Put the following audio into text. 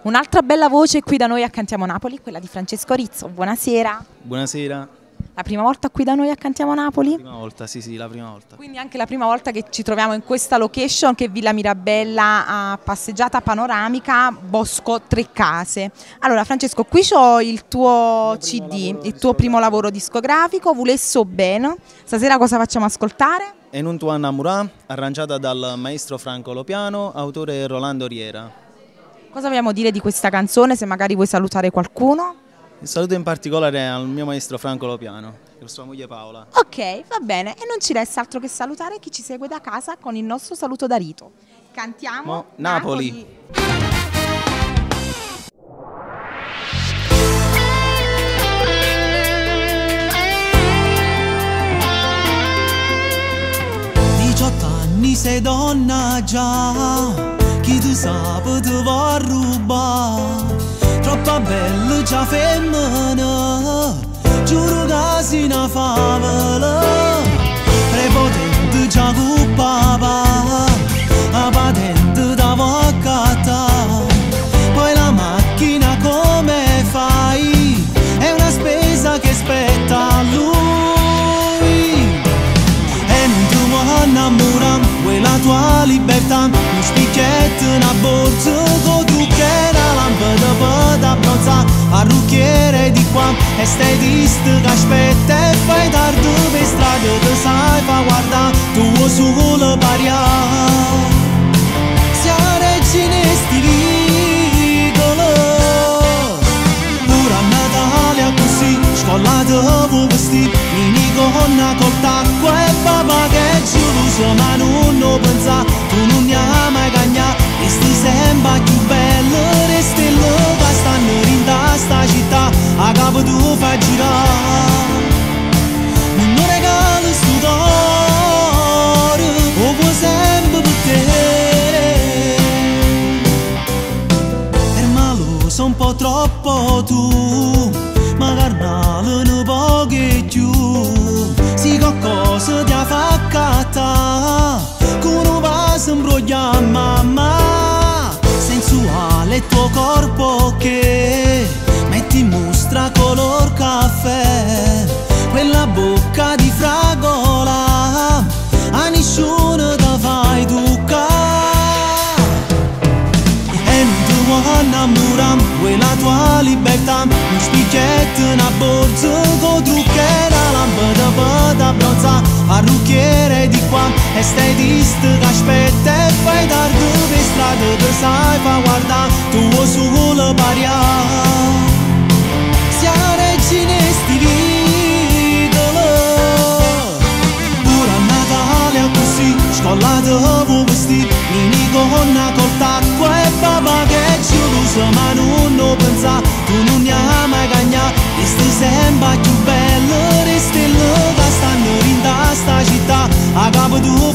Un'altra bella voce qui da noi a Cantiamo Napoli, quella di Francesco Rizzo. Buonasera. Buonasera. La prima volta qui da noi a Cantiamo Napoli? La prima volta, sì, la prima volta. Quindi anche la prima volta che ci troviamo in questa location che è Villa Mirabella, a passeggiata panoramica, Bosco Tre Case. Allora Francesco, qui c'ho il tuo CD, il tuo primo lavoro discografico, Vulesso bene. Stasera cosa facciamo ascoltare? E non tu innamorà, arrangiata dal maestro Franco Lopiano, autore Rolando Riera. Cosa vogliamo dire di questa canzone, se magari vuoi salutare qualcuno? Il saluto in particolare al mio maestro Franco Lopiano e sua moglie Paola. Ok, va bene, e non ci resta altro che salutare chi ci segue da casa con il nostro saluto da rito. Cantiamo Napoli. Sei donna già, chi tu sape ti va a rubare, troppo bella già femmina, giuro che si una favola, prepotente già con papà, la patente da vaccata, poi la macchina come fai, è una spesa che spetta a lui, e non ti vuoi innamorare. La tua libertà, un spicchietto, una borsa, con trucche, la lampada per abbronzare, parrucchiere di qua, estetista che aspetta e fai tardi per strada, te sai fa guardare, tuo solo paria, sia regina e stivicolo, pure a Natale così, scollata vuoi vestire, mini gonna col tacco e papà che giuso, ma non pensa, tu non ne hai mai cagnato, resti sempre più bello, resti là che stanno in sta città, a capo tu fai girare, non regalo sto cuore, lo vuoi sempre per te, per malo sei un po' troppo tu, ma carnale un po' che più, si qualcosa ti ha faccata, con un vaso imbroglia mamma, sensuale il tuo corpo che metti in mostra color caffè, quella bocca di fragola, a nessuno te fai toccare, e non ti vuoi innamorare, vuoi la tua libertà, un spicchietto, una borsa, con trucche, la lampada per abbronzare, parrucchiere di qua, estetista che aspetta e fai tardi per strada, te sai fa guardare, tuo solo paria, sia regina e stivicolo, pure a Natale così, scollata vuoi vestire, mini gonna col tacco e papà che giuso, ma non pensa, tu non ne hai mai cagnato, resti sempre più bello, resti là che stanno in sta città, a capo tu